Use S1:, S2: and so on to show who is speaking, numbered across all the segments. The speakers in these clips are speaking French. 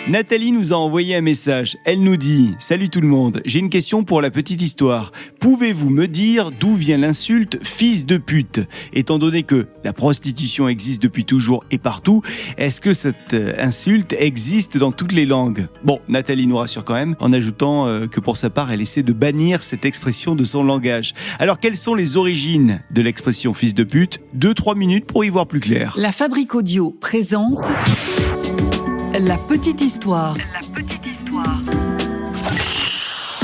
S1: Nathalie nous a envoyé un message. Elle nous dit « Salut tout le monde, j'ai une question pour la petite histoire. Pouvez-vous me dire d'où vient l'insulte « fils de pute » ? Étant donné que la prostitution existe depuis toujours et partout, est-ce que cette insulte existe dans toutes les langues ? Bon, Nathalie nous rassure quand même en ajoutant que pour sa part, elle essaie de bannir cette expression de son langage. Alors, quelles sont les origines de l'expression « fils de pute » ? 2-3 minutes pour y voir plus clair.
S2: La Fabrique Audio présente La petite histoire.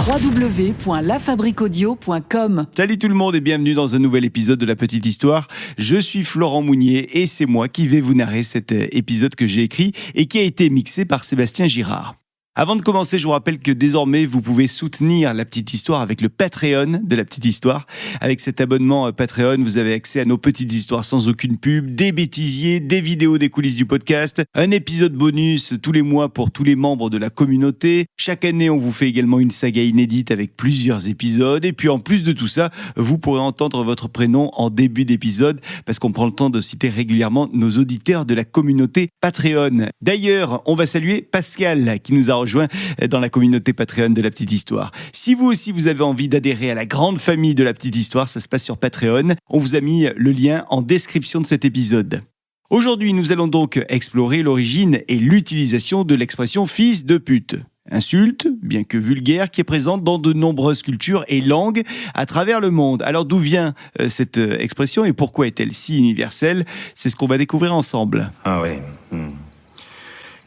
S2: www.lafabriqueaudio.com.
S1: Salut tout le monde et bienvenue dans un nouvel épisode de La Petite Histoire. Je suis Florent Mounier et c'est moi qui vais vous narrer cet épisode que j'ai écrit et qui a été mixé par Sébastien Girard. Avant de commencer, je vous rappelle que désormais, vous pouvez soutenir La Petite Histoire avec le Patreon de La Petite Histoire. Avec cet abonnement Patreon, vous avez accès à nos petites histoires sans aucune pub, des bêtisiers, des vidéos des coulisses du podcast, un épisode bonus tous les mois pour tous les membres de la communauté. Chaque année, on vous fait également une saga inédite avec plusieurs épisodes. Et puis, en plus de tout ça, vous pourrez entendre votre prénom en début d'épisode parce qu'on prend le temps de citer régulièrement nos auditeurs de la communauté Patreon. D'ailleurs, on va saluer Pascal qui nous a rejoint dans la communauté Patreon de La Petite Histoire. Si vous aussi vous avez envie d'adhérer à la grande famille de La Petite Histoire, ça se passe sur Patreon. On vous a mis le lien en description de cet épisode. Aujourd'hui, nous allons donc explorer l'origine et l'utilisation de l'expression « fils de pute ». Insulte, bien que vulgaire, qui est présente dans de nombreuses cultures et langues à travers le monde. Alors d'où vient cette expression et pourquoi est-elle si universelle ? C'est ce qu'on va découvrir ensemble.
S3: Ah ouais.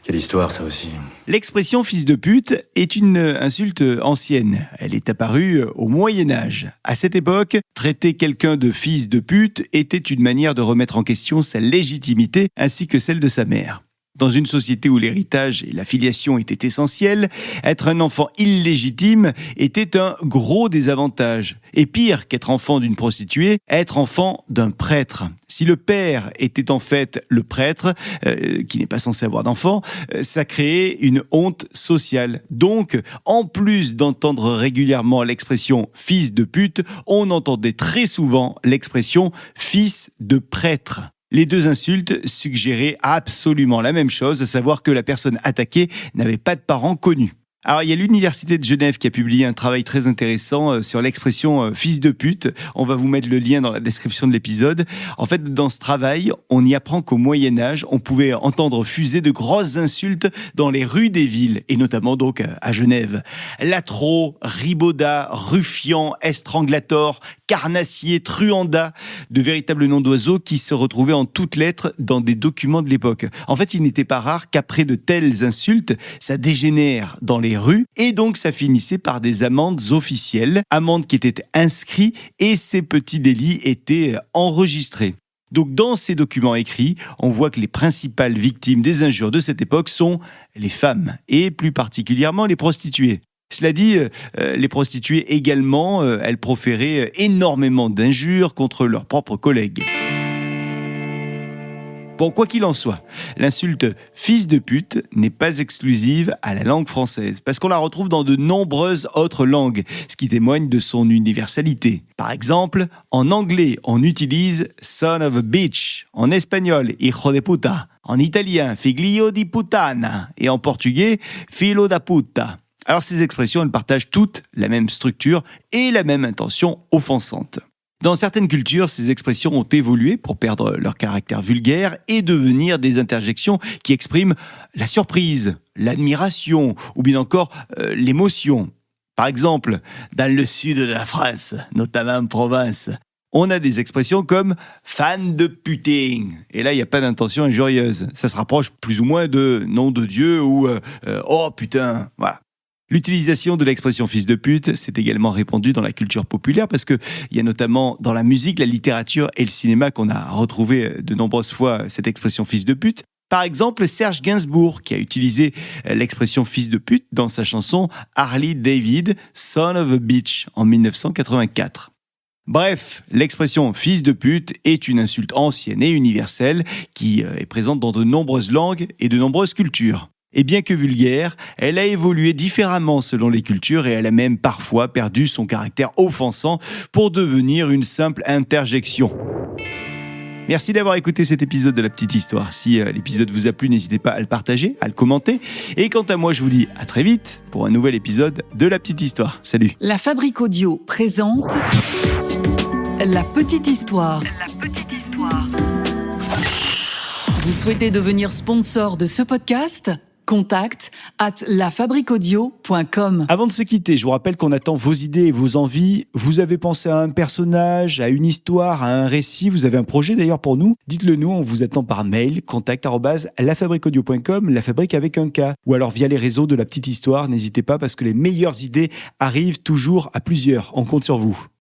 S3: Quelle histoire, ça aussi.
S1: L'expression « fils de pute » est une insulte ancienne. Elle est apparue au Moyen-Âge. À cette époque, traiter quelqu'un de fils de pute était une manière de remettre en question sa légitimité ainsi que celle de sa mère. Dans une société où l'héritage et la filiation étaient essentiels, être un enfant illégitime était un gros désavantage. Et pire qu'être enfant d'une prostituée, être enfant d'un prêtre. Si le père était en fait le prêtre, qui n'est pas censé avoir d'enfant, ça créait une honte sociale. Donc, en plus d'entendre régulièrement l'expression « fils de pute », on entendait très souvent l'expression « fils de prêtre ». Les deux insultes suggéraient absolument la même chose, à savoir que la personne attaquée n'avait pas de parents connus. Alors, il y a l'Université de Genève qui a publié un travail très intéressant sur l'expression « fils de pute ». On va vous mettre le lien dans la description de l'épisode. En fait, dans ce travail, on y apprend qu'au Moyen-Âge, on pouvait entendre fuser de grosses insultes dans les rues des villes, et notamment donc à Genève. Latro, ribaudat, ruffian, estranglator, carnassier, truanda, de véritables noms d'oiseaux qui se retrouvaient en toutes lettres dans des documents de l'époque. En fait, il n'était pas rare qu'après de telles insultes, ça dégénère dans les rues et donc ça finissait par des amendes officielles, amendes qui étaient inscrites et ces petits délits étaient enregistrés. Donc dans ces documents écrits, on voit que les principales victimes des injures de cette époque sont les femmes et plus particulièrement les prostituées. Cela dit, les prostituées également, elles proféraient énormément d'injures contre leurs propres collègues. Bon, quoi qu'il en soit, l'insulte « fils de pute » n'est pas exclusive à la langue française, parce qu'on la retrouve dans de nombreuses autres langues, ce qui témoigne de son universalité. Par exemple, en anglais, on utilise « son of a bitch », en espagnol « hijo de puta », en italien « figlio di puttana » et en portugais « filo da puta ». Alors ces expressions, elles partagent toutes la même structure et la même intention offensante. Dans certaines cultures, ces expressions ont évolué pour perdre leur caractère vulgaire et devenir des interjections qui expriment la surprise, l'admiration ou bien encore l'émotion. Par exemple, dans le sud de la France, notamment en Provence, on a des expressions comme « fan de putain ». Et là, il n'y a pas d'intention injurieuse. Ça se rapproche plus ou moins de « nom de Dieu » ou « oh putain ». Voilà. L'utilisation de l'expression « fils de pute » s'est également répandue dans la culture populaire parce qu'il y a notamment dans la musique, la littérature et le cinéma qu'on a retrouvé de nombreuses fois cette expression « fils de pute ». Par exemple, Serge Gainsbourg qui a utilisé l'expression « fils de pute » dans sa chanson « Harley David, Son of a Bitch » en 1984. Bref, l'expression « fils de pute » est une insulte ancienne et universelle qui est présente dans de nombreuses langues et de nombreuses cultures. Et bien que vulgaire, elle a évolué différemment selon les cultures et elle a même parfois perdu son caractère offensant pour devenir une simple interjection. Merci d'avoir écouté cet épisode de La Petite Histoire. Si l'épisode vous a plu, n'hésitez pas à le partager, à le commenter. Et quant à moi, je vous dis à très vite pour un nouvel épisode de La Petite Histoire. Salut.
S2: La Fabrique Audio présente La Petite Histoire. Vous souhaitez devenir sponsor de ce podcast ? Contact @lafabriqueaudio.com.
S1: Avant de se quitter, je vous rappelle qu'on attend vos idées et vos envies. Vous avez pensé à un personnage, à une histoire, à un récit, vous avez un projet d'ailleurs pour nous, dites-le nous, on vous attend par mail, contact @lafabriqueaudio.com, la fabrique avec un K, ou alors via les réseaux de La Petite Histoire, n'hésitez pas parce que les meilleures idées arrivent toujours à plusieurs, on compte sur vous.